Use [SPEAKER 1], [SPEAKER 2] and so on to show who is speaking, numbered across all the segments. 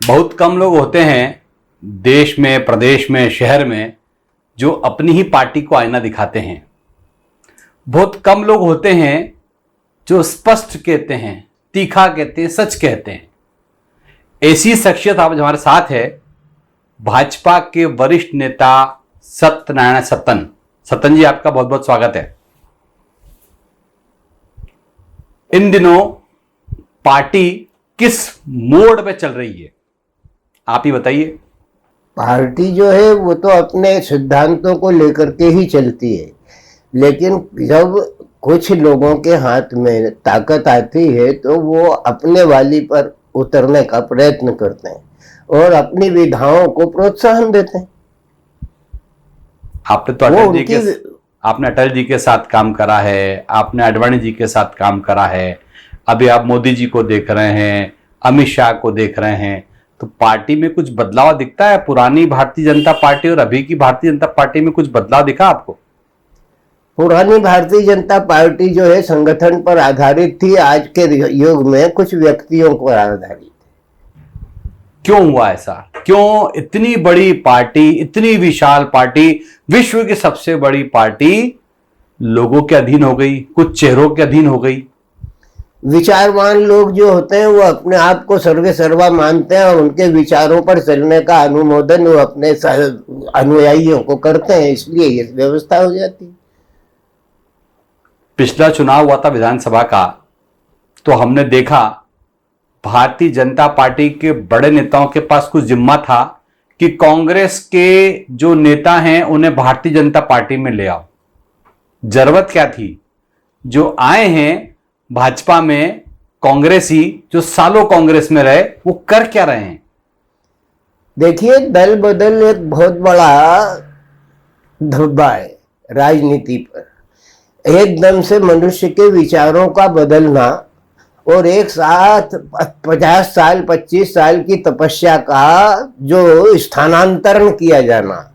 [SPEAKER 1] बहुत कम लोग होते हैं देश में, प्रदेश में, शहर में जो अपनी ही पार्टी को आईना दिखाते हैं। बहुत कम लोग होते हैं जो स्पष्ट कहते हैं, तीखा कहते हैं, सच कहते हैं। ऐसी शख्सियत आज हमारे साथ है, भाजपा के वरिष्ठ नेता सत्यनारायण सत्तन। सत्तन जी, आपका बहुत बहुत स्वागत है। इन दिनों पार्टी किस मोड़ पे चल रही है, आप ही बताइए।
[SPEAKER 2] पार्टी जो है वो तो अपने सिद्धांतों को लेकर के ही चलती है, लेकिन जब कुछ लोगों के हाथ में ताकत आती है तो वो अपने वाली पर उतरने का प्रयत्न करते हैं और अपनी विधाओं को प्रोत्साहन देते हैं।
[SPEAKER 1] आपने तो आपने अटल जी के साथ काम करा है, आपने आडवाणी जी के साथ काम करा है, अभी आप मोदी जी को देख रहे हैं, अमित शाह को देख रहे हैं, तो पार्टी में कुछ बदलाव दिखता है? पुरानी भारतीय जनता पार्टी और अभी की भारतीय जनता पार्टी में कुछ बदलाव दिखा आपको?
[SPEAKER 2] पुरानी भारतीय जनता पार्टी जो है संगठन पर आधारित थी, आज के युग में कुछ व्यक्तियों पर आधारित।
[SPEAKER 1] क्यों हुआ ऐसा? क्यों इतनी बड़ी पार्टी, इतनी विशाल पार्टी, विश्व की सबसे बड़ी पार्टी लोगों के अधीन हो गई, कुछ चेहरों के अधीन हो गई?
[SPEAKER 2] विचारवान लोग जो होते हैं वो अपने आप को सर्वे सर्वा मानते हैं और उनके विचारों पर चलने का अनुमोदन वो अपने अनुयायियों को करते हैं, इसलिए ये व्यवस्था हो जाती है।
[SPEAKER 1] पिछला चुनाव हुआ था विधानसभा का, तो हमने देखा भारतीय जनता पार्टी के बड़े नेताओं के पास कुछ जिम्मा था कि कांग्रेस के जो नेता हैं उन्हें भारतीय जनता पार्टी में ले आओ। जरूरत क्या थी? जो आए हैं भाजपा में कांग्रेसी, जो सालों कांग्रेस में रहे, वो कर क्या रहे हैं?
[SPEAKER 2] देखिए, दल बदल एक बहुत बड़ा धब्बा है राजनीति पर। एकदम से मनुष्य के विचारों का बदलना और एक साथ 50 साल 25 साल की तपस्या का जो स्थानांतरण किया जाना,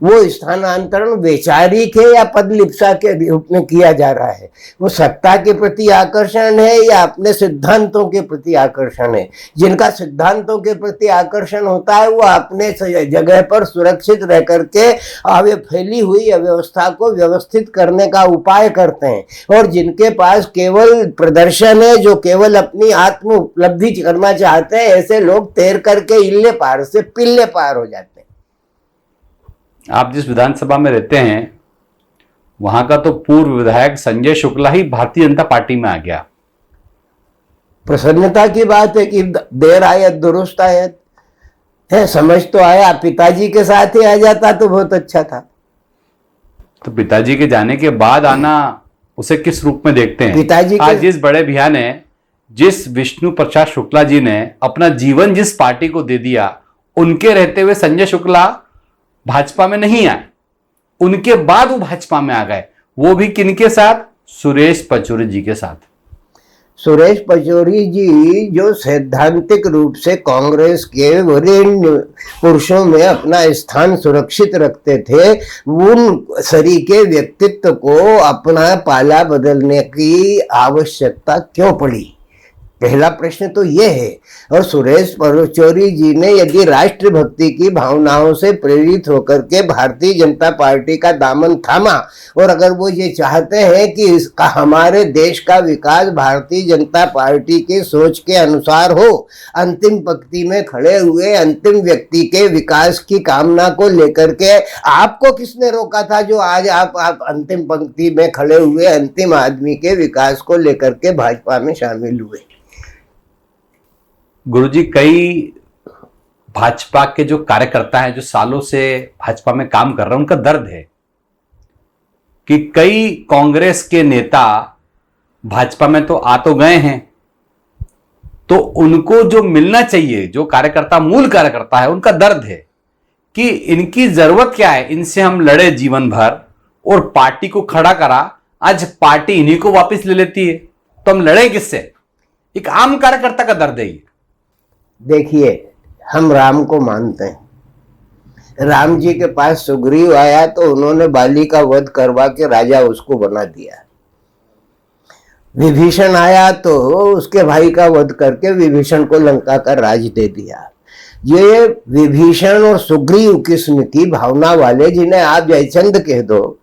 [SPEAKER 2] वो स्थानांतरण वैचारिक है या पदलिप्सा के रूप में किया जा रहा है? वो सत्ता के प्रति आकर्षण है या अपने सिद्धांतों के प्रति आकर्षण है? जिनका सिद्धांतों के प्रति आकर्षण होता है वो अपने जगह पर सुरक्षित रह करके फैली हुई अव्यवस्था को व्यवस्थित करने का उपाय करते हैं, और जिनके पास केवल प्रदर्शन है, जो केवल अपनी आत्म उपलब्धि करना चाहते हैं, ऐसे लोग तैर करके इल्ले पार से पिल्ले पार हो जाते हैं।
[SPEAKER 1] आप जिस विधानसभा में रहते हैं वहां का तो पूर्व विधायक संजय शुक्ला ही भारतीय जनता पार्टी में आ गया।
[SPEAKER 2] प्रसन्नता की बात है कि देर आयत दुरुस्त आयत है, समझ तो आया। पिताजी के साथ ही आ जाता तो बहुत अच्छा था।
[SPEAKER 1] तो पिताजी के जाने के बाद आना, उसे किस रूप में देखते हैं?
[SPEAKER 2] पिताजी
[SPEAKER 1] आज जिस बड़े भैया ने, जिस विष्णु प्रसाद शुक्ला जी ने अपना जीवन जिस पार्टी को दे दिया, उनके रहते हुए संजय शुक्ला भाजपा में नहीं आए, उनके बाद वो भाजपा में आ गए। वो भी किनके साथ? सुरेश पचौरी जी के साथ।
[SPEAKER 2] सुरेश पचौरी जी जो सैद्धांतिक रूप से कांग्रेस के वरीय पुरुषों में अपना स्थान सुरक्षित रखते थे, उन सरीके व्यक्तित्व को अपना पाला बदलने की आवश्यकता क्यों पड़ी? पहला प्रश्न तो ये है। और सुरेश पचौरी जी ने यदि राष्ट्रभक्ति की भावनाओं से प्रेरित होकर के भारतीय जनता पार्टी का दामन थामा, और अगर वो ये चाहते हैं कि इसका हमारे देश का विकास भारतीय जनता पार्टी की सोच के अनुसार हो, अंतिम पंक्ति में खड़े हुए अंतिम व्यक्ति के विकास की कामना को लेकर के आपको किसने रोका था जो आज आप अंतिम पंक्ति में खड़े हुए अंतिम आदमी के विकास को लेकर के भाजपा में शामिल हुए?
[SPEAKER 1] गुरुजी, कई भाजपा के जो कार्यकर्ता हैं, जो सालों से भाजपा में काम कर रहे हैं, उनका दर्द है कि कई कांग्रेस के नेता भाजपा में तो आ तो गए हैं, तो उनको जो मिलना चाहिए, जो कार्यकर्ता मूल कार्यकर्ता है, उनका दर्द है कि इनकी जरूरत क्या है, इनसे हम लड़े जीवन भर और पार्टी को खड़ा करा, आज पार्टी इन्हीं को वापस ले लेती है, तो हम लड़े किससे? एक आम कार्यकर्ता का दर्द है ये।
[SPEAKER 2] देखिए, हम राम को मानते हैं। राम जी के पास सुग्रीव आया तो उन्होंने बाली का वध करवा के राजा उसको बना दिया। विभीषण आया तो उसके भाई का वध करके विभीषण को लंका का राज दे दिया। ये विभीषण और सुग्रीव किस्म की भावना वाले, जिन्हें आप जयचंद कह दो,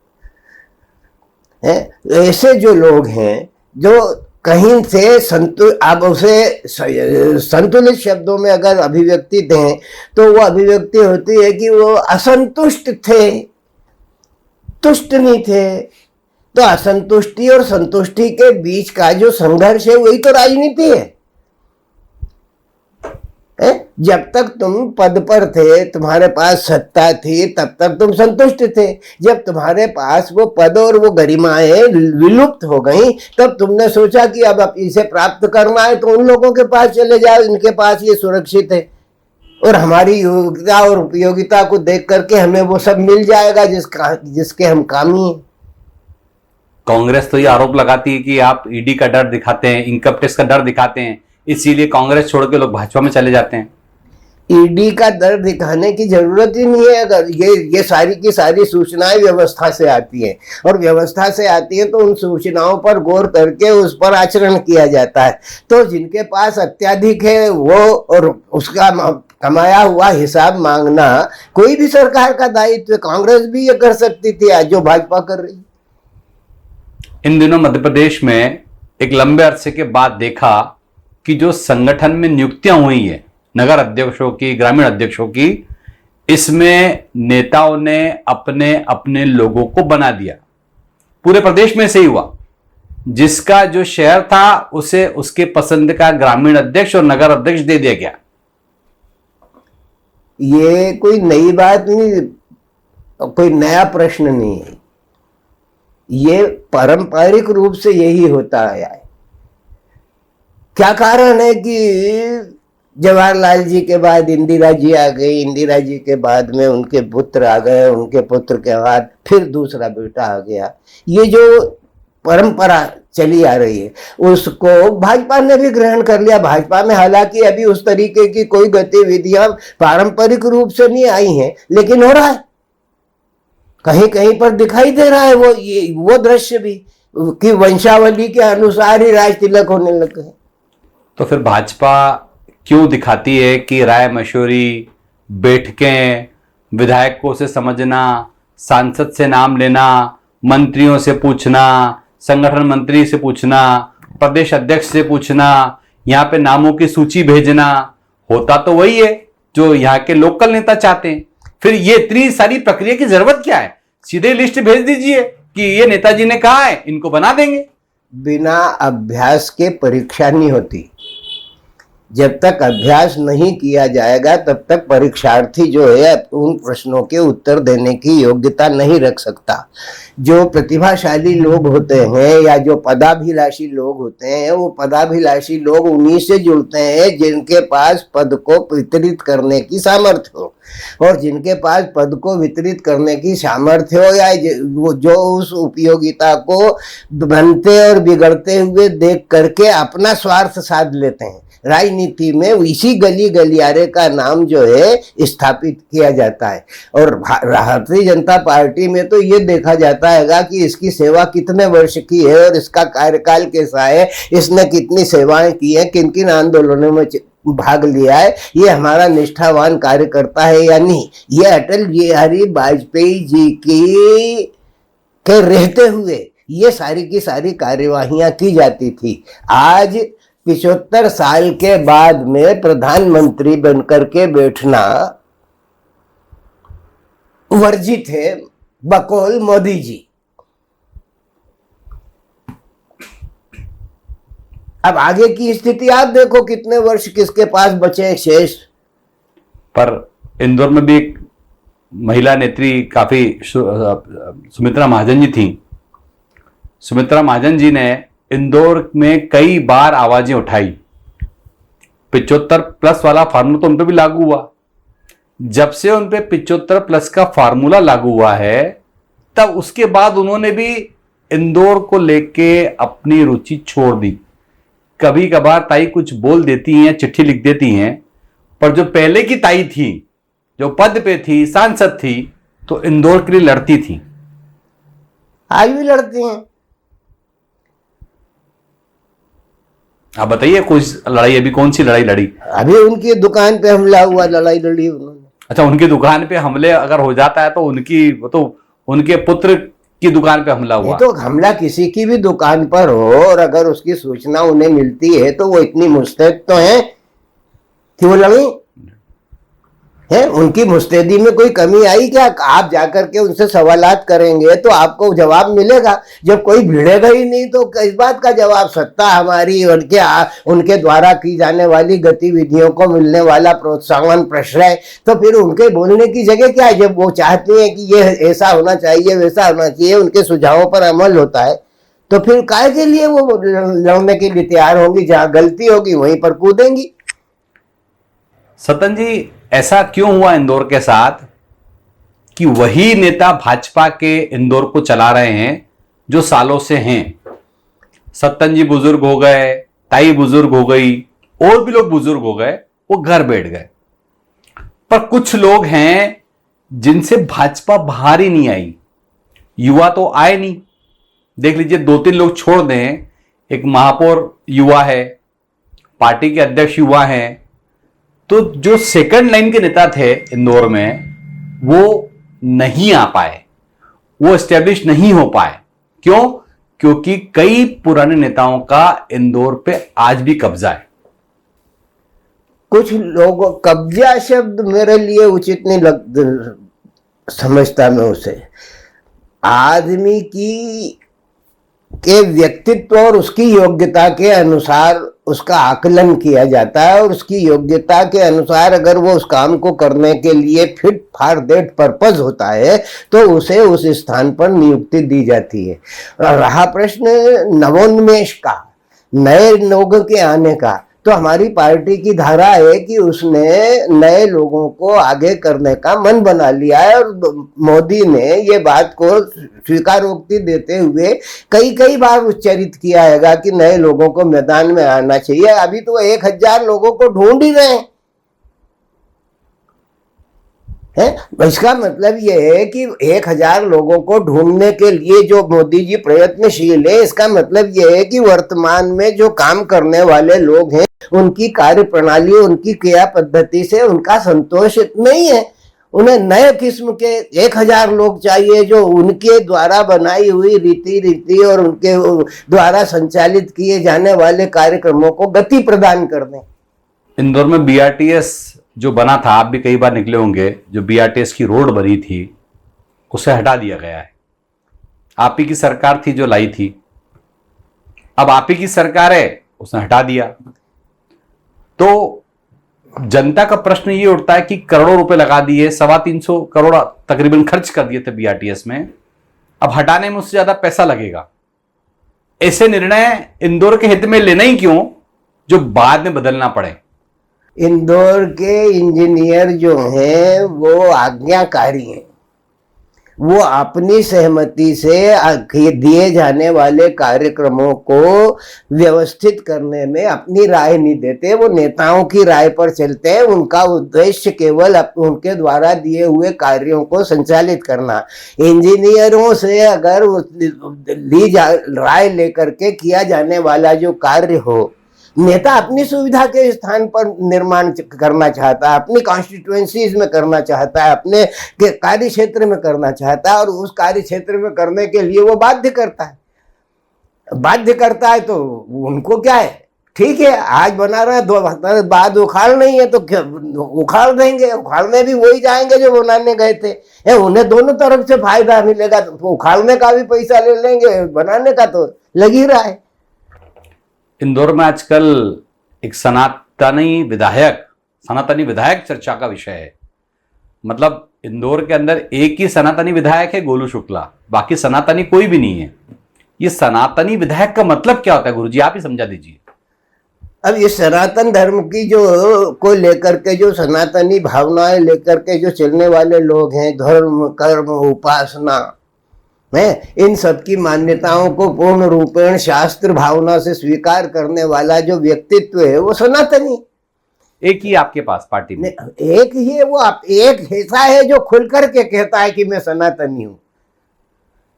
[SPEAKER 2] है, ऐसे जो लोग हैं जो कहीं से आप उसे संतुलित शब्दों में अगर अभिव्यक्ति दें तो वो अभिव्यक्ति होती है कि वो असंतुष्ट थे, तुष्ट नहीं थे। तो असंतुष्टि और संतुष्टि के बीच का जो संघर्ष है वही तो राजनीति है। जब तक तुम पद पर थे, तुम्हारे पास सत्ता थी, तब तक तुम संतुष्ट थे। जब तुम्हारे पास वो पद और वो गरिमाएं विलुप्त हो गई, तब तुमने सोचा कि अब इसे प्राप्त करना है तो उन लोगों के पास चले जाओ, इनके पास ये सुरक्षित है और हमारी योग्यता और उपयोगिता को देख करके हमें वो सब मिल जाएगा जिसके हम कामी हैं।
[SPEAKER 1] कांग्रेस तो ये आरोप लगाती है कि आप ईडी का डर दिखाते हैं, इनकम टैक्स का डर दिखाते हैं, इसीलिए कांग्रेस छोड़ के लोग भाजपा में चले जाते हैं।
[SPEAKER 2] ईडी का डर दिखाने की जरूरत ही नहीं है। अगर ये सारी की सारी सूचनाएं व्यवस्था से आती हैं और व्यवस्था से आती हैं तो उन सूचनाओं पर गौर करके उस पर आचरण किया जाता है। तो जिनके पास अत्याधिक है वो और उसका कमाया हुआ हिसाब मांगना कोई भी सरकार का दायित्व, कांग्रेस भी ये कर सकती थी आज जो भाजपा कर रही।
[SPEAKER 1] इन दिनों मध्य प्रदेश में एक लंबे अरसे के बाद देखा कि जो संगठन में नियुक्तियां हुई है नगर अध्यक्षों की, ग्रामीण अध्यक्षों की, इसमें नेताओं ने अपने अपने लोगों को बना दिया। पूरे प्रदेश में से ही हुआ, जिसका जो शहर था उसे उसके पसंद का ग्रामीण अध्यक्ष और नगर अध्यक्ष दे दिया गया।
[SPEAKER 2] ये कोई नई बात नहीं, कोई नया प्रश्न नहीं है, ये पारंपरिक रूप से यही होता आया है। क्या कारण है कि जवाहरलाल जी के बाद इंदिरा जी आ गई, इंदिरा जी के बाद में उनके पुत्र आ गए, उनके पुत्र के बाद फिर दूसरा बेटा आ गया। ये जो परंपरा चली आ रही है उसको भाजपा ने भी ग्रहण कर लिया। भाजपा में हालांकि अभी उस तरीके की कोई गतिविधियां पारंपरिक रूप से नहीं आई हैं, लेकिन हो रहा है, कहीं कहीं पर दिखाई दे रहा है वो दृश्य भी कि वंशावली के अनुसार ही राज तिलक होने लगे।
[SPEAKER 1] तो फिर भाजपा क्यों दिखाती है कि राय मशवरी, बैठकें, विधायकों से समझना, सांसद से नाम लेना, मंत्रियों से पूछना, संगठन मंत्री से पूछना, प्रदेश अध्यक्ष से पूछना, यहाँ पे नामों की सूची भेजना, होता तो वही है जो यहाँ के लोकल नेता चाहते हैं। फिर ये इतनी सारी प्रक्रिया की जरूरत क्या है? सीधे लिस्ट भेज दीजिए कि ये नेताजी ने कहा है, इनको बना देंगे।
[SPEAKER 2] बिना अभ्यास के परीक्षा नहीं होती। जब तक अभ्यास नहीं किया जाएगा तब तक परीक्षार्थी जो है उन प्रश्नों के उत्तर देने की योग्यता नहीं रख सकता। जो प्रतिभाशाली लोग होते हैं या जो पदाभिलाषी लोग होते हैं, वो पदाभिलाषी लोग उन्हीं से जुड़ते हैं जिनके पास पद को वितरित करने की सामर्थ्य हो, और जिनके पास पद को वितरित करने की सामर्थ्य हो या जो उस उपयोगिता को बनते और बिगड़ते हुए देख करके अपना स्वार्थ साध लेते हैं। राजनीति में इसी गली गलियारे का नाम जो है स्थापित किया जाता है। और भारतीय जनता पार्टी में तो ये देखा जाता है कि इसकी सेवा कितने वर्ष की है और इसका कार्यकाल कैसा है, इसने कितनी सेवाएं की हैं, किन किन आंदोलनों में भाग लिया है, ये हमारा निष्ठावान कार्यकर्ता है या नहीं। ये अटल बिहारी वाजपेयी जी के रहते हुए ये सारी की सारी कार्यवाहियां की जाती थी। आज 75 साल के बाद में प्रधानमंत्री बनकर के बैठना वर्जित है बकौल मोदी जी। अब आगे की स्थिति आप देखो, कितने वर्ष किसके पास बचे शेष।
[SPEAKER 1] पर इंदौर में भी एक महिला नेत्री काफी सुमित्रा महाजन जी थी। सुमित्रा महाजन जी ने इंदौर में कई बार आवाजें उठाई। 75+ वाला फार्मूला तो उन पर भी लागू हुआ। जब से उन पे 75+ का फार्मूला लागू हुआ है, तब उसके बाद उन्होंने भी इंदौर को लेके अपनी रुचि छोड़ दी। कभी कभार ताई कुछ बोल देती हैं, चिट्ठी लिख देती हैं, पर जो पहले की ताई थी, जो पद पे थी, सांसद थी, तो इंदौर के लिए लड़ती थी।
[SPEAKER 2] आज भी लड़ती हैं।
[SPEAKER 1] आप बताइए कुछ लड़ाई, अभी कौन सी लड़ाई लड़ी?
[SPEAKER 2] अभी उनकी दुकान पे हमला हुआ, लड़ाई लड़ी उन्होंने।
[SPEAKER 1] अच्छा, उनकी दुकान पे हमले अगर हो जाता है तो उनके पुत्र की दुकान पे हमला
[SPEAKER 2] ये
[SPEAKER 1] हुआ।
[SPEAKER 2] तो हमला किसी की भी दुकान पर हो और अगर उसकी सूचना उन्हें मिलती है तो वो इतनी मुस्तैद तो है कि वो लड़ी है। उनकी मुस्तैदी में कोई कमी आई क्या? आप जाकर के उनसे सवालात करेंगे तो आपको जवाब मिलेगा। जब कोई भिड़ेगा ही नहीं तो किस बात का जवाब? सत्ता हमारी, उनके द्वारा की जाने वाली गतिविधियों को मिलने वाला प्रोत्साहन, प्रश्रय, तो फिर उनके बोलने की जगह क्या है? जब वो चाहते हैं कि ये ऐसा होना चाहिए, वैसा होना चाहिए, उनके सुझावों पर अमल होता है, तो फिर काय के लिए वो लड़ने के लिए तैयार होंगी? जहां गलती होगी वहीं पर कूदेंगी।
[SPEAKER 1] सतन जी, ऐसा क्यों हुआ इंदौर के साथ कि वही नेता भाजपा के इंदौर को चला रहे हैं जो सालों से हैं? सत्तन जी बुजुर्ग हो गए, ताई बुजुर्ग हो गई, और भी लोग बुजुर्ग हो गए, वो घर बैठ गए। पर कुछ लोग हैं जिनसे भाजपा बाहर ही नहीं आई। युवा तो आए नहीं। देख लीजिए, 2-3 लोग छोड़ दें, एक महापौर युवा है, पार्टी के अध्यक्ष युवा हैं, तो जो सेकंड लाइन के नेता थे इंदौर में वो नहीं आ पाए, वो एस्टेब्लिश नहीं हो पाए। क्यों? क्योंकि कई पुराने नेताओं का इंदौर पे आज भी कब्जा है।
[SPEAKER 2] कुछ लोगों, कब्जा शब्द मेरे लिए उचित नहीं समझता मैं उसे। आदमी की के व्यक्तित्व और उसकी योग्यता के अनुसार उसका आकलन किया जाता है, और उसकी योग्यता के अनुसार अगर वो उस काम को करने के लिए फिट फॉर दैट पर्पज होता है तो उसे उस स्थान पर नियुक्ति दी जाती है। रहा प्रश्न नवोन्मेष का, नए लोगों के आने का, तो हमारी पार्टी की धारा है कि उसने नए लोगों को आगे करने का मन बना लिया है, और मोदी ने ये बात को स्वीकारोक्ति देते हुए कई बार उच्चारित किया है कि नए लोगों को मैदान में आना चाहिए। अभी तो 1000 लोगों को ढूंढ ही रहे हैं। इसका मतलब यह है कि 1000 लोगों को ढूंढने के लिए जो मोदी जी प्रयत्नशील है, इसका मतलब यह है कि वर्तमान में जो काम करने वाले लोग हैं उनकी कार्य प्रणाली, उनकी क्रिया पद्धति से उनका संतोष नहीं है। उन्हें नए किस्म के 1000 लोग चाहिए जो उनके द्वारा बनाई हुई रीति और उनके द्वारा संचालित किए जाने वाले कार्यक्रमों को गति प्रदान कर दें।
[SPEAKER 1] इंदौर में बीआरटीएस जो बना था, आप भी कई बार निकले होंगे, जो बीआरटीएस की रोड बनी थी उसे हटा दिया गया है। आप ही की सरकार थी जो लाई थी, अब आप ही की सरकार है, उसने हटा दिया। तो जनता का प्रश्न ये उठता है कि करोड़ों रुपए लगा दिए, 325 करोड़ तकरीबन खर्च कर दिए थे बीआरटीएस में, अब हटाने में उससे ज्यादा पैसा लगेगा। ऐसे निर्णय इंदौर के हित में लेना ही क्यों जो बाद में बदलना पड़े?
[SPEAKER 2] इंदौर के इंजीनियर जो हैं वो आज्ञाकारी हैं। वो अपनी सहमति से दिए जाने वाले कार्यक्रमों को व्यवस्थित करने में अपनी राय नहीं देते, वो नेताओं की राय पर चलते हैं। उनका उद्देश्य केवल उनके द्वारा दिए हुए कार्यों को संचालित करना। इंजीनियरों से अगर राय लेकर के किया जाने वाला जो कार्य हो, नेता अपनी सुविधा के स्थान पर निर्माण करना चाहता है, अपनी कॉन्स्टिट्यूएंसीज में करना चाहता है, अपने कार्य क्षेत्र में करना चाहता है, और उस कार्य क्षेत्र में करने के लिए वो बाध्य करता है। तो उनको क्या है, ठीक है आज बना रहा है, 2 हफ्ते बाद उखाड़ नहीं है तो उखाड़ देंगे। उखाड़ने भी वही जाएंगे जो बनाने गए थे। उन्हें दोनों तरफ से फायदा मिलेगा, तो उखाड़ने का भी पैसा ले लेंगे, बनाने का तो लग ही रहा है।
[SPEAKER 1] इंदौर में आजकल एक सनातनी विधायक चर्चा का विषय है। मतलब इंदौर के अंदर एक ही सनातनी विधायक है, गोलू शुक्ला, बाकी सनातनी कोई भी नहीं है। ये सनातनी विधायक का मतलब क्या होता है गुरुजी, आप ही समझा दीजिए।
[SPEAKER 2] अब ये सनातन धर्म की को लेकर के जो सनातनी भावनाएं लेकर के जो चलने वाले लोग हैं, धर्म, कर्म, उपासना, इन सब की मान्यताओं को पूर्ण रूपेण शास्त्र भावना से स्वीकार करने वाला जो व्यक्तित्व है वो सनातनी।
[SPEAKER 1] एक ही आपके पास पार्टी में
[SPEAKER 2] एक ही है। वो एक ऐसा है जो खुल करके कहता है कि मैं सनातनी हूँ,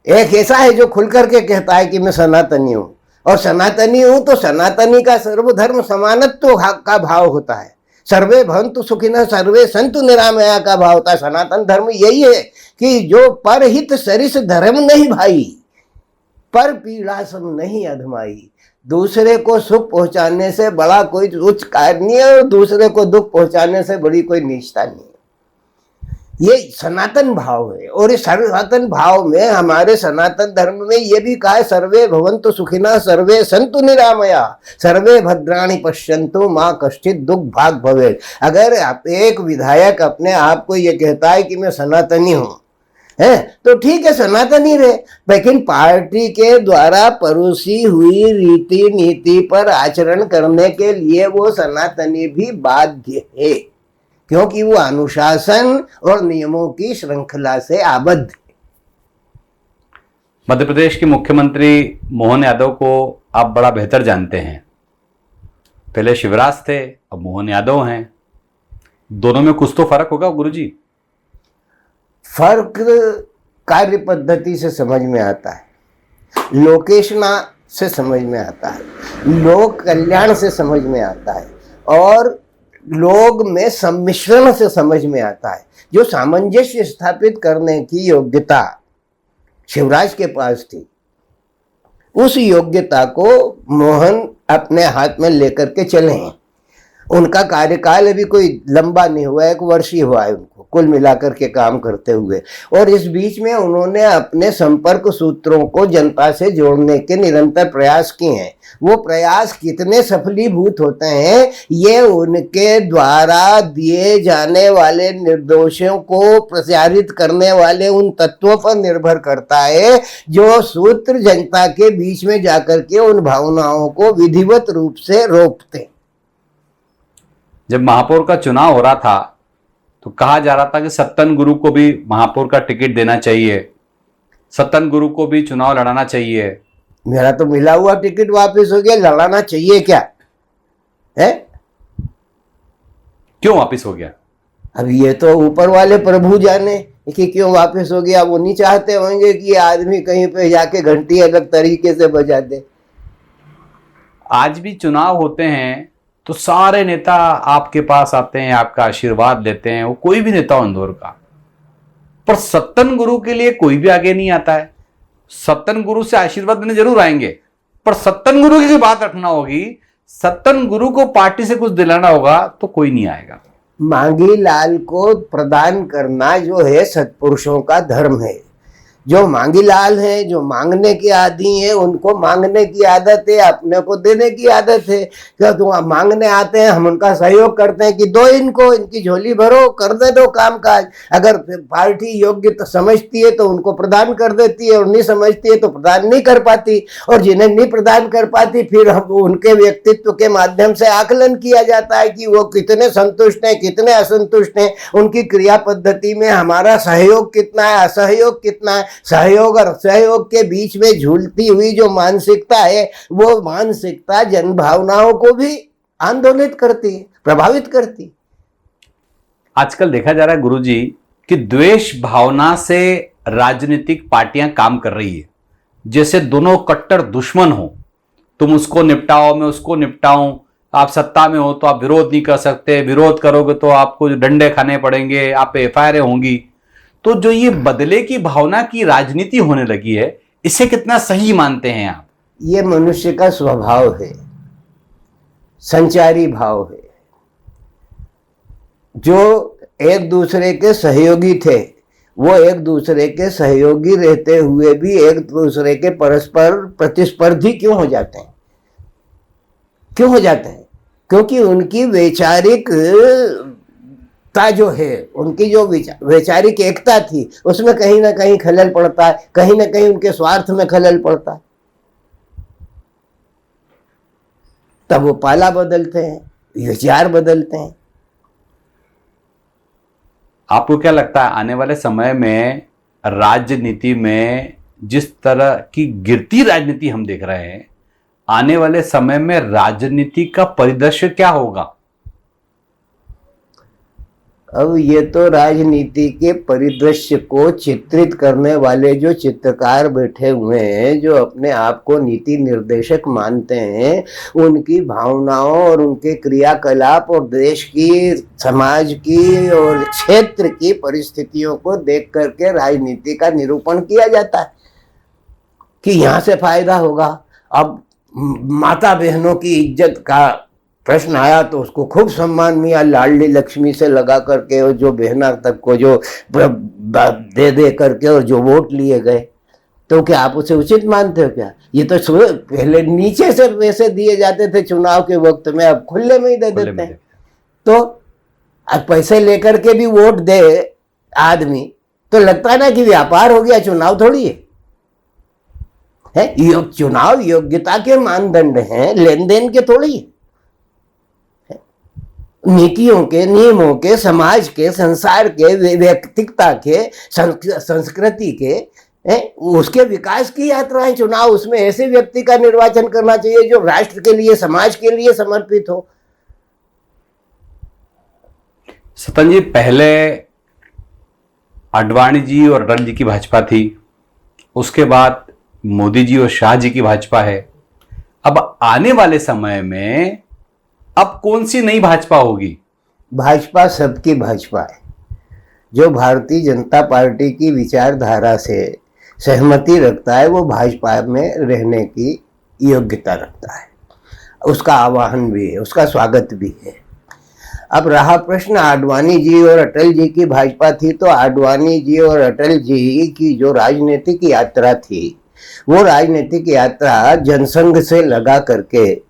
[SPEAKER 2] एक ऐसा है जो खुल करके कहता है कि मैं सनातनी हूँ। और सनातनी हूं तो सनातनी का सर्वधर्म समानत्व का भाव होता है। सर्वे भवन्तु सुखिनः सर्वे सन्तु निरामया का भाव होता है। सनातन धर्म यही है कि जो परहित सरिस धर्म नहीं भाई, पर पीड़ा सम नहीं अधमाई। दूसरे को सुख पहुंचाने से बड़ा कोई उच्च कार्य नहीं है और दूसरे को दुख पहुंचाने से बड़ी कोई नीचता नहीं है। ये सनातन भाव है। और इस सनातन भाव में हमारे सनातन धर्म में ये भी कहा है, सर्वे भवन्तु सुखिनः सर्वे सन्तु निरामया सर्वे भद्राणि पश्यन्तु मां कश्चित् दुख भाग भवेत्। अगर एक विधायक अपने आप को ये कहता है कि मैं सनातनी हूं, है तो ठीक है, सनातनी रहे, लेकिन पार्टी के द्वारा परोसी हुई रीति नीति पर आचरण करने के लिए वो सनातनी भी बाध्य है, क्योंकि वो अनुशासन और नियमों की श्रृंखला से आबद्ध है।
[SPEAKER 1] मध्य प्रदेश के मुख्यमंत्री मोहन यादव को आप बड़ा बेहतर जानते हैं। पहले शिवराज थे, अब मोहन यादव हैं। दोनों में कुछ तो फर्क होगा गुरुजी?
[SPEAKER 2] फर्क कार्य पद्धति से समझ में आता है, लोकेशना से समझ में आता है, लोक कल्याण से समझ में आता है और लोग में सम्मिश्रण से समझ में आता है। जो सामंजस्य स्थापित करने की योग्यता शिवराज के पास थी, उस योग्यता को मोहन अपने हाथ में लेकर के चले हैं। उनका कार्यकाल अभी कोई लंबा नहीं हुआ, 1 वर्ष ही हुआ है उनको कुल मिलाकर के काम करते हुए, और इस बीच में उन्होंने अपने संपर्क सूत्रों को जनता से जोड़ने के निरंतर प्रयास किए हैं। वो प्रयास कितने सफलीभूत होते हैं ये उनके द्वारा दिए जाने वाले निर्देशों को प्रचारित करने वाले उन तत्वों पर निर्भर करता है जो सूत्र जनता के बीच में जाकर के उन भावनाओं को विधिवत रूप से रोकते।
[SPEAKER 1] जब महापौर का चुनाव हो रहा था तो कहा जा रहा था कि सत्तन गुरु को भी महापौर का टिकट देना चाहिए, सत्तन गुरु को भी चुनाव लड़ाना चाहिए।
[SPEAKER 2] मेरा तो मिला हुआ टिकट वापस हो गया, लड़ाना चाहिए क्या है?
[SPEAKER 1] क्यों वापस हो गया?
[SPEAKER 2] अब ये तो ऊपर वाले प्रभु जाने कि क्यों वापस हो गया। वो नहीं चाहते होंगे कि ये आदमी कहीं पे जाके घंटी अलग तरीके से बजा दे।
[SPEAKER 1] आज भी चुनाव होते हैं तो सारे नेता आपके पास आते हैं, आपका आशीर्वाद लेते हैं, वो कोई भी नेता हो इंदौर का, पर सत्तन गुरु के लिए कोई भी आगे नहीं आता है। सत्तन गुरु से आशीर्वाद लेने जरूर आएंगे, पर सत्तन गुरु की बात रखना होगी, सत्तन गुरु को पार्टी से कुछ दिलाना होगा तो कोई नहीं आएगा।
[SPEAKER 2] मांगी लाल को प्रदान करना जो है सत्पुरुषों का धर्म है। जो मांगी लाल है, जो मांगने की आदी है, उनको मांगने की आदत है, अपने को देने की आदत है। क्या तुम मांगने आते हैं, हम उनका सहयोग करते हैं कि दो इनको, इनकी झोली भरो, कर दे दो काम काज। अगर पार्टी योग्य तो समझती है तो उनको प्रदान कर देती है, और नहीं समझती है तो प्रदान नहीं कर पाती। और जिन्हें नहीं प्रदान कर पाती फिर हम उनके व्यक्तित्व के माध्यम से आकलन किया जाता है कि वो कितने संतुष्ट हैं, कितने असंतुष्ट हैं, उनकी क्रिया पद्धति में हमारा सहयोग कितना है, असहयोग कितना है। सहयोग और असहयोग के बीच में झूलती हुई जो मानसिकता है, वो मानसिकता जन भावनाओं को भी आंदोलित करती है, प्रभावित करती।
[SPEAKER 1] आजकल देखा जा रहा है गुरुजी कि द्वेष भावना से राजनीतिक पार्टियां काम कर रही है, जैसे दोनों कट्टर दुश्मन हो, तुम उसको निपटाओ मैं उसको निपटाऊं। आप सत्ता में हो तो आप विरोध नहीं कर सकते, विरोध करोगे तो आपको डंडे खाने पड़ेंगे, आप पे एफआईआर होंगी। तो जो ये बदले की भावना की राजनीति होने लगी है, इसे कितना सही मानते हैं आप?
[SPEAKER 2] ये मनुष्य का स्वभाव है, संचारी भाव है। जो एक दूसरे के सहयोगी थे वो एक दूसरे के सहयोगी रहते हुए भी एक दूसरे के परस्पर प्रतिस्पर्धी क्यों हो जाते हैं? क्यों हो जाते हैं? क्योंकि उनकी वैचारिक जो है, उनकी जो वैचारिक एकता थी, उसमें कहीं ना कहीं खलल पड़ता है, कहीं ना कहीं उनके स्वार्थ में खलल पड़ता है। तब वो पाला बदलते हैं, विचार बदलते हैं।
[SPEAKER 1] आपको क्या लगता है आने वाले समय में राजनीति में जिस तरह की गिरती राजनीति हम देख रहे हैं, आने वाले समय में राजनीति का परिदृश्य क्या होगा?
[SPEAKER 2] अब ये तो राजनीति के परिदृश्य को चित्रित करने वाले जो चित्रकार बैठे हुए हैं, जो अपने आप को नीति निर्देशक मानते हैं, उनकी भावनाओं और उनके क्रियाकलाप और देश की, समाज की और क्षेत्र की परिस्थितियों को देख करके राजनीति का निरूपण किया जाता है कि यहाँ से फायदा होगा। अब माता बहनों की इज्जत का प्रश्न आया तो उसको खूब सम्मान मिला, लाडली लक्ष्मी से लगा करके, और जो बहना तक को जो दे दे करके और जो वोट लिए गए, तो क्या आप उसे उचित मानते हो क्या? ये तो पहले नीचे से पैसे दिए जाते थे चुनाव के वक्त में, अब खुले में ही दे देते हैं। तो अब पैसे लेकर के भी वोट दे आदमी तो लगता है ना कि व्यापार हो गया, चुनाव थोड़ी है। चुनाव योग्यता के मानदंड हैं, लेन देन के थोड़ी है। नीतियों के, नियमों के, समाज के, संसार के, व्यक्तिकता के, संस्कृति के, उसके विकास की यात्रा है चुनाव। उसमें ऐसे व्यक्ति का निर्वाचन करना चाहिए जो राष्ट्र के लिए, समाज के लिए समर्पित हो।
[SPEAKER 1] सतन जी, पहले आडवाणी जी और अटल जी की भाजपा थी, उसके बाद मोदी जी और शाह जी की भाजपा है। अब आने वाले समय में अब कौन सी नई भाजपा होगी?
[SPEAKER 2] भाजपा सबकी भाजपा है। जो भारतीय जनता पार्टी की विचारधारा से सहमति रखता है वो भाजपा में रहने की योग्यता रखता है। उसका आह्वान भी है, उसका स्वागत भी है। अब रहा प्रश्न आडवाणी जी और अटल जी की भाजपा थी, तो आडवाणी जी और अटल जी की जो राजनीतिक यात्रा थी, वो राजनीतिक यात्रा जनसंघ से लगा करके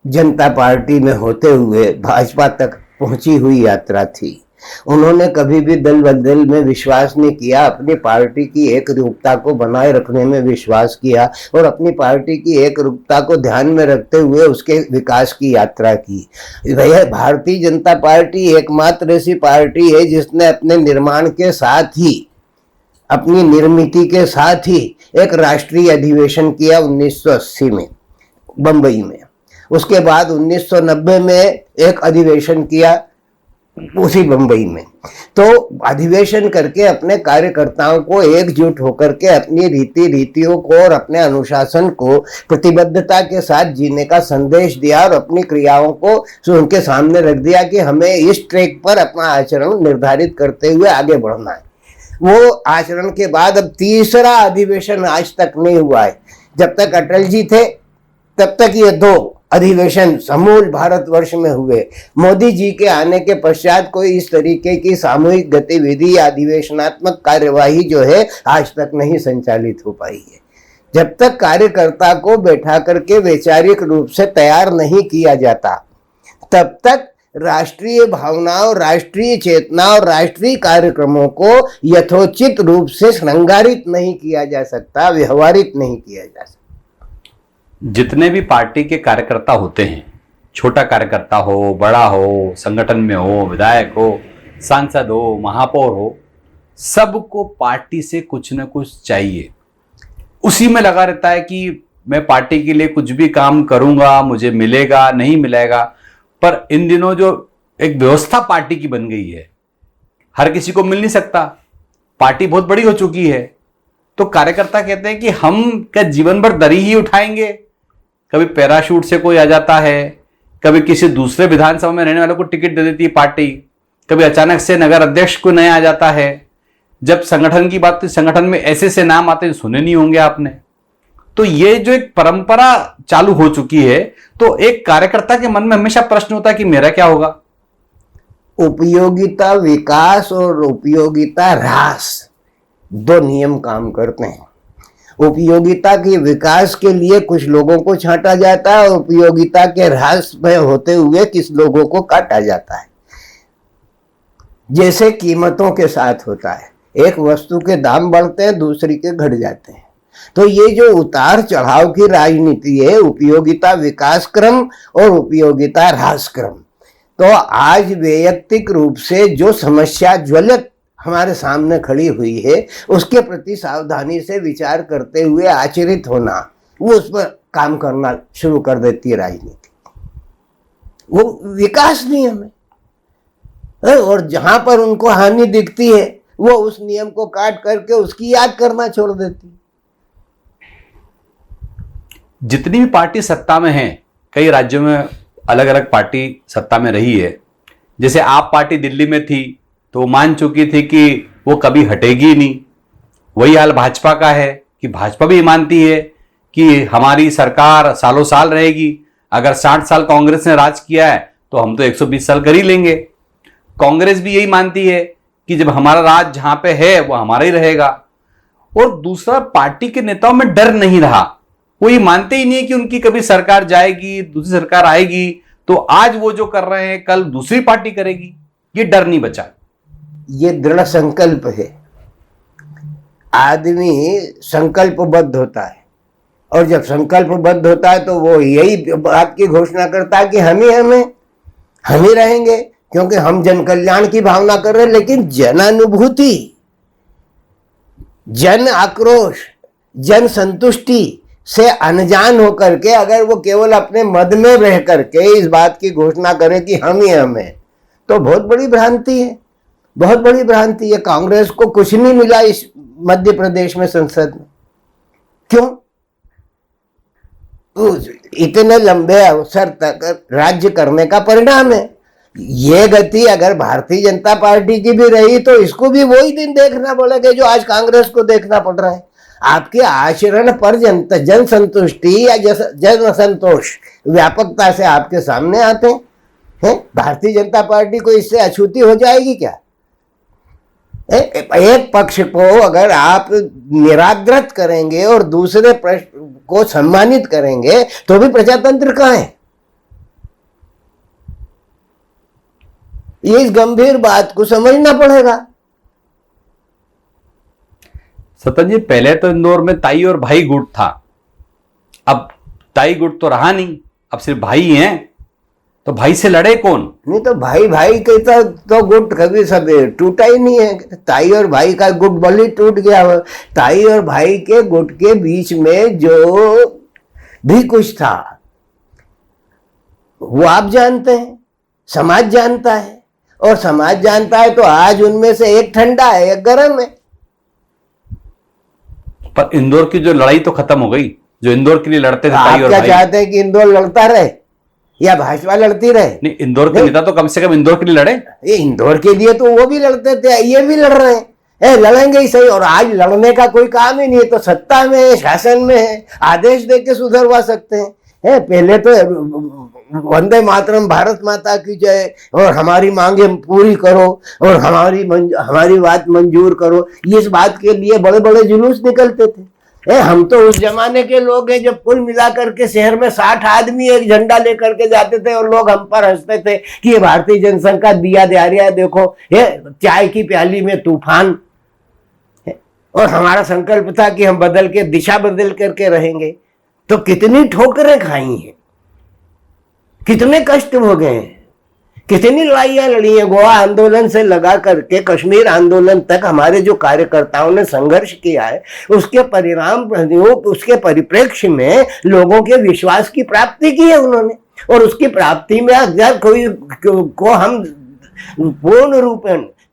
[SPEAKER 2] जनता पार्टी में होते हुए भाजपा तक पहुंची हुई यात्रा थी। उन्होंने कभी भी दल बदल में विश्वास नहीं किया, अपनी पार्टी की एक रूपता को बनाए रखने में विश्वास किया और अपनी पार्टी की एक रूपता को ध्यान में रखते हुए उसके विकास की यात्रा की। भैया, भारतीय जनता पार्टी एकमात्र ऐसी पार्टी है जिसने अपने निर्माण के साथ ही, अपनी निर्मित के साथ ही एक राष्ट्रीय अधिवेशन किया 1980 में बंबई में। उसके बाद 1990 में एक अधिवेशन किया उसी बंबई में। तो अधिवेशन करके अपने कार्यकर्ताओं को एकजुट होकर के अपनी रीतियों को और अपने अनुशासन को प्रतिबद्धता के साथ जीने का संदेश दिया और अपनी क्रियाओं को उनके सामने रख दिया कि हमें इस ट्रैक पर अपना आचरण निर्धारित करते हुए आगे बढ़ना है। वो आचरण के बाद अब तीसरा अधिवेशन आज तक नहीं हुआ है। जब तक अटल जी थे तब तक ये 2 अधिवेशन समूल भारतवर्ष में हुए। मोदी जी के आने के पश्चात कोई इस तरीके की सामूहिक गतिविधि या अधिवेशनात्मक कार्यवाही जो है आज तक नहीं संचालित हो पाई है। जब तक कार्यकर्ता को बैठा करके वैचारिक रूप से तैयार नहीं किया जाता, तब तक राष्ट्रीय भावनाओं, राष्ट्रीय चेतना और राष्ट्रीय कार्यक्रमों को यथोचित रूप से श्रृंगारित नहीं किया जा सकता, व्यवहारित नहीं किया जा सकता।
[SPEAKER 1] जितने भी पार्टी के कार्यकर्ता होते हैं, छोटा कार्यकर्ता हो, बड़ा हो, संगठन में हो, विधायक हो, सांसद हो, महापौर हो, सबको पार्टी से कुछ न कुछ चाहिए। उसी में लगा रहता है कि मैं पार्टी के लिए कुछ भी काम करूंगा, मुझे मिलेगा, नहीं मिलेगा। पर इन दिनों जो एक व्यवस्था पार्टी की बन गई है, हर किसी को मिल नहीं सकता। पार्टी बहुत बड़ी हो चुकी है, तो कार्यकर्ता कहते हैं कि हम क्या जीवन भर दरी ही उठाएंगे? कभी पैराशूट से कोई आ जाता है, कभी किसी दूसरे विधानसभा में रहने वालों को टिकट दे देती है पार्टी, कभी अचानक से नगर अध्यक्ष को नया आ जाता है। जब संगठन की बात, तो संगठन में ऐसे ऐसे नाम आते हैं, सुने नहीं होंगे आपने। तो ये जो एक परंपरा चालू हो चुकी है, तो एक कार्यकर्ता के मन में हमेशा प्रश्न होता है कि मेरा क्या होगा।
[SPEAKER 2] उपयोगिता विकास और उपयोगिता ह्रास 2 नियम काम करते हैं। उपयोगिता के विकास के लिए कुछ लोगों को छांटा जाता है और उपयोगिता के ह्रास में होते हुए किस लोगों को काटा जाता है। जैसे कीमतों के साथ होता है, एक वस्तु के दाम बढ़ते हैं, दूसरी के घट जाते हैं। तो ये जो उतार चढ़ाव की राजनीति है, उपयोगिता विकास क्रम और उपयोगिता ह्रास क्रम। तो आज वैयक्तिक रूप से जो समस्या ज्वलित हमारे सामने खड़ी हुई है, उसके प्रति सावधानी से विचार करते हुए आचरित होना, वो उस पर काम करना शुरू कर देती है राजनीति। वो विकास नियम है। और जहां पर उनको हानि दिखती है वो उस नियम को काट करके उसकी याद करना छोड़ देती है।
[SPEAKER 1] जितनी भी पार्टी सत्ता में है, कई राज्यों में अलग अलग पार्टी सत्ता में रही है। जैसे आप पार्टी दिल्ली में थी तो वो मान चुकी थी कि वो कभी हटेगी नहीं। वही हाल भाजपा का है कि भाजपा भी मानती है कि हमारी सरकार सालों साल रहेगी। अगर 60 साल कांग्रेस ने राज किया है तो हम तो 120 साल कर ही लेंगे। कांग्रेस भी यही मानती है कि जब हमारा राज जहां पे है वो हमारा ही रहेगा। और दूसरा, पार्टी के नेताओं में डर नहीं रहा। वो ये मानते ही नहीं है कि उनकी कभी सरकार जाएगी, दूसरी सरकार आएगी तो आज वो जो कर रहे हैं कल दूसरी पार्टी करेगी। ये डर नहीं बचा।
[SPEAKER 2] ये दृढ़ संकल्प है। आदमी संकल्पबद्ध होता है और जब संकल्पबद्ध होता है तो वो यही बात की घोषणा करता है कि हम ही रहेंगे, क्योंकि हम जन कल्याण की भावना कर रहे हैं। लेकिन जन अनुभूति, जन आक्रोश, जन संतुष्टि से अनजान होकर के अगर वो केवल अपने मद में रह करके इस बात की घोषणा करे कि हम ही हम हैं, तो बहुत बड़ी भ्रांति है, बहुत बड़ी भ्रांति है। कांग्रेस को कुछ नहीं मिला इस मध्य प्रदेश में संसद में। क्यों? तो इतने लंबे अवसर तक राज्य करने का परिणाम है। ये गति अगर भारतीय जनता पार्टी की भी रही तो इसको भी वही दिन देखना पड़ेगा जो आज कांग्रेस को देखना पड़ रहा है। आपके आचरण पर जन संतुष्टि या जन असंतोष व्यापकता से आपके सामने आते हैं। भारतीय जनता पार्टी को इससे अछूती हो जाएगी क्या? एक पक्ष को अगर आप निरादृत करेंगे और दूसरे को सम्मानित करेंगे तो भी प्रजातंत्र कहाँ है? ये इस गंभीर बात को समझना पड़ेगा।
[SPEAKER 1] सतन जी, पहले तो इंदौर में ताई और भाई गुट था। अब ताई गुट तो रहा नहीं, अब सिर्फ भाई हैं। तो भाई से लड़े कौन?
[SPEAKER 2] नहीं तो भाई के तो गुट कभी सब टूटा ही नहीं है। ताई और भाई का गुट बलि टूट गया। ताई और भाई के गुट के बीच में जो भी कुछ था वो आप जानते हैं, समाज जानता है। और समाज जानता है तो आज उनमें से एक ठंडा है, एक गर्म है।
[SPEAKER 1] पर इंदौर की जो लड़ाई तो खत्म हो गई, जो इंदौर के लिए लड़ते थे ताई और
[SPEAKER 2] क्या
[SPEAKER 1] भाई।
[SPEAKER 2] चाहते हैं कि इंदौर लड़ता रहे या भाजपा लड़ती रहे?
[SPEAKER 1] नहीं, इंदौर के नेता तो कम से कम इंदौर के लिए लड़े।
[SPEAKER 2] ये इंदौर के लिए तो वो भी लड़ते थे, ये भी लड़ रहे हैं। लड़ेंगे ही सही। और आज लड़ने का कोई काम ही नहीं है। तो सत्ता में है, शासन में है, आदेश दे के सुधरवा सकते हैं। पहले तो वंदे मातरम, भारत माता की जय, और हमारी मांगे पूरी करो और हमारी बात मंजूर करो, इस बात के लिए बड़े बड़े जुलूस निकलते थे। हम तो उस जमाने के लोग हैं जब कुल मिलाकर के शहर में 60 आदमी एक झंडा लेकर के जाते थे और लोग हम पर हंसते थे कि ये भारतीय जनसंघ का दिया दरिया देखो, ये चाय की प्याली में तूफान। और हमारा संकल्प था कि हम बदल के दिशा बदल करके रहेंगे। तो कितनी ठोकरें खाई हैं, कितने कष्ट हो गए हैं, कितनी लड़ाइयां लड़ी हैं। गोवा आंदोलन से लगा करके कश्मीर आंदोलन तक हमारे जो कार्यकर्ताओं ने संघर्ष किया है, उसके परिणाम, उसके परिप्रेक्ष्य में लोगों के विश्वास की प्राप्ति की है उन्होंने। और उसकी प्राप्ति में अगर कोई को हम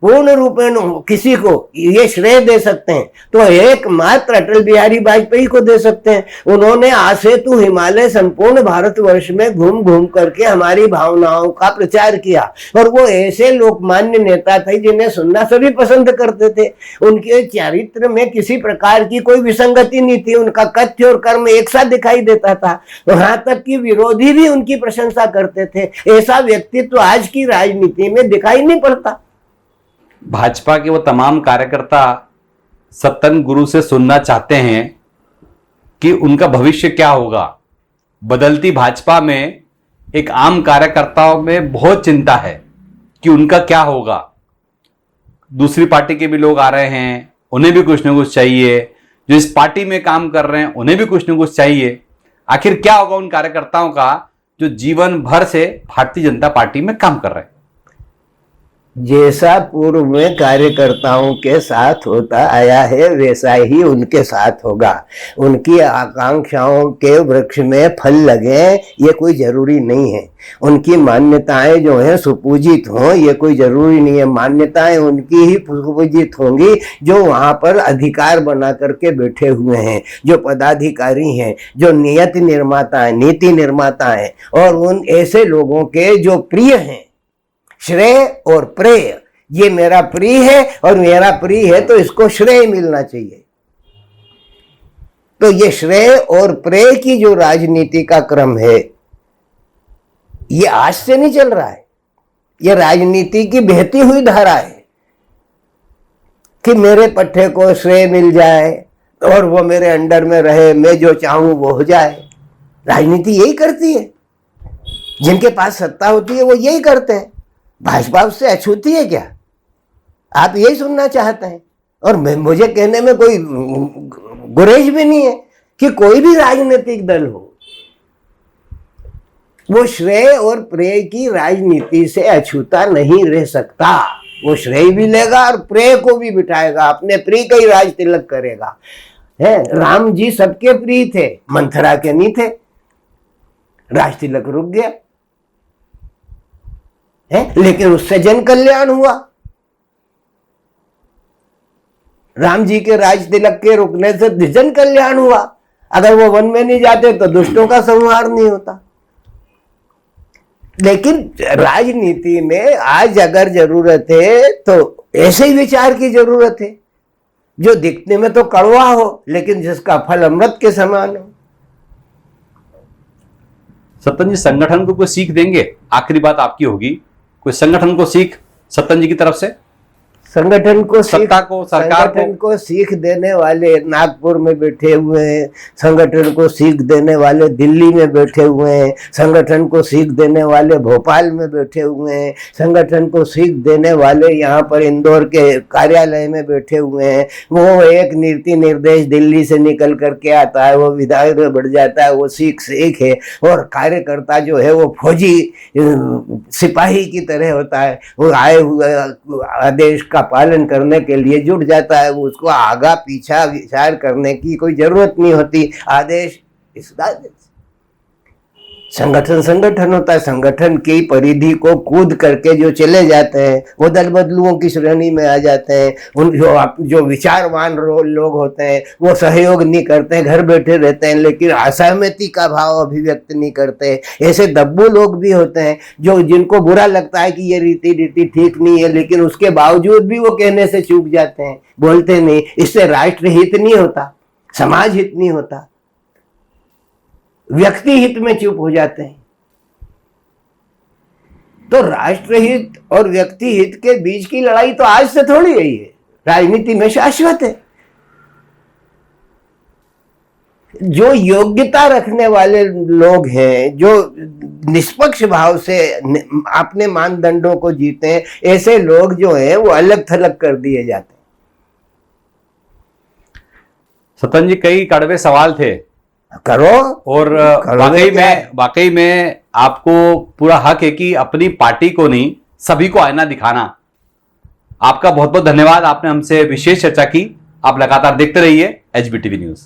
[SPEAKER 2] पूर्ण रूपेण किसी को ये श्रेय दे सकते हैं तो एकमात्र अटल बिहारी वाजपेयी को दे सकते हैं। उन्होंने आज से तू हिमालय संपूर्ण भारतवर्ष में घूम घूम करके हमारी भावनाओं का प्रचार किया। और वो ऐसे लोकमान्य नेता थे जिन्हें सुनना सभी पसंद करते थे। उनके चरित्र में किसी प्रकार की कोई विसंगति नहीं थी। उनका कथ्य और कर्म एक साथ दिखाई देता था। यहाँ तक कि विरोधी भी उनकी प्रशंसा करते थे। ऐसा व्यक्तित्व आज की राजनीति में दिखाई नहीं पड़ता।
[SPEAKER 1] भाजपा के वो तमाम कार्यकर्ता सत्तन गुरु से सुनना चाहते हैं कि उनका भविष्य क्या होगा। बदलती भाजपा में एक आम कार्यकर्ताओं में बहुत चिंता है कि उनका क्या होगा। दूसरी पार्टी के भी लोग आ रहे हैं, उन्हें भी कुछ न कुछ चाहिए। जो इस पार्टी में काम कर रहे हैं उन्हें भी कुछ न कुछ चाहिए। आखिर क्या होगा उन कार्यकर्ताओं का जो जीवन भर से भारतीय जनता पार्टी में काम कर रहे हैं?
[SPEAKER 2] जैसा पूर्व में कार्यकर्ताओं के साथ होता आया है वैसा ही उनके साथ होगा। उनकी आकांक्षाओं के वृक्ष में फल लगे ये कोई जरूरी नहीं है। उनकी मान्यताएं जो हैं सुपूजित हों ये कोई जरूरी नहीं है। मान्यताएं उनकी ही सुपूजित होंगी जो वहां पर अधिकार बना करके बैठे हुए हैं, जो पदाधिकारी हैं, जो नीति निर्माता हैं और उन ऐसे लोगों के जो प्रिय हैं। श्रेय और प्रेय, ये मेरा प्रिय है और मेरा प्रिय है तो इसको श्रेय मिलना चाहिए। तो ये श्रेय और प्रेय की जो राजनीति का क्रम है ये आज से नहीं चल रहा है, ये राजनीति की बहती हुई धारा है कि मेरे पट्टे को श्रेय मिल जाए और वो मेरे अंडर में रहे, मैं जो चाहूं वो हो जाए। राजनीति यही करती है, जिनके पास सत्ता होती है वो यही करते हैं। भाजपा उससे अछूती है क्या? आप यही सुनना चाहते हैं? और मुझे कहने में कोई गुरेज भी नहीं है कि कोई भी राजनीतिक दल हो वो श्रेय और प्रेय की राजनीति से अछूता नहीं रह सकता। वो श्रेय भी लेगा और प्रेय को भी बिठाएगा, अपने प्रिय का ही राज तिलक करेगा। है, राम जी सबके प्रिय थे, मंथरा के नहीं थे, राज तिलक रुक गया है, लेकिन उससे जन कल्याण हुआ। राम जी के राज तिलक के रुकने से जन कल्याण हुआ। अगर वो वन में नहीं जाते तो दुष्टों का संहार नहीं होता। लेकिन राजनीति में आज अगर जरूरत है तो ऐसे ही विचार की जरूरत है जो दिखने में तो कड़वा हो लेकिन जिसका फल अमृत के समान हो।
[SPEAKER 1] सत्तन जी संगठन को कोई सीख देंगे? आखिरी बात आपकी होगी, कोई संगठन को सीख सत्तन जी की तरफ से?
[SPEAKER 2] संगठन को
[SPEAKER 1] सत्ता को, सरकार
[SPEAKER 2] संगठन को सीख देने वाले नागपुर में बैठे हुए हैं, संगठन को सीख देने वाले दिल्ली में बैठे हुए हैं, संगठन को सीख देने वाले भोपाल में बैठे हुए हैं, संगठन को सीख देने वाले यहाँ पर इंदौर के कार्यालय में बैठे हुए हैं। वो एक नीति निर्देश दिल्ली से निकल करके आता है, वो विधायक में बढ़ जाता है, वो सीख है। और कार्यकर्ता जो है वो फौजी सिपाही की तरह होता है, वो आए हुए आदेश का पालन करने के लिए जुट जाता है। वो उसको आगा पीछा विचार करने की कोई जरूरत नहीं होती। आदेश संगठन होता है। संगठन की परिधि को कूद करके जो चले जाते हैं वो दल बदलुओं की श्रेणी में आ जाते हैं। उन जो विचारवान लोग होते हैं वो सहयोग नहीं करते हैं, घर बैठे रहते हैं, लेकिन असहमति का भाव अभिव्यक्त नहीं करते। ऐसे दब्बू लोग भी होते हैं जो जिनको बुरा लगता है कि ये रीति ठीक नहीं है, लेकिन उसके बावजूद भी वो कहने से चूक जाते हैं, बोलते नहीं। इससे राष्ट्र हित नहीं होता, समाज हित नहीं होता, व्यक्ति हित में चुप हो जाते हैं। तो राष्ट्रहित और व्यक्ति हित के बीच की लड़ाई तो आज से थोड़ी गई है, राजनीति में शाश्वत है। जो योग्यता रखने वाले लोग हैं, जो निष्पक्ष भाव से अपने मानदंडों को जीते हैं, ऐसे लोग जो हैं वो अलग थलग कर दिए जाते हैं।
[SPEAKER 1] सत्तन जी कई कड़वे सवाल थे,
[SPEAKER 2] करो। और
[SPEAKER 1] वाकई में आपको पूरा हक है कि अपनी पार्टी को नहीं सभी को आईना दिखाना। आपका बहुत बहुत धन्यवाद, आपने हमसे विशेष चर्चा की। आप लगातार देखते रहिए HBTV न्यूज।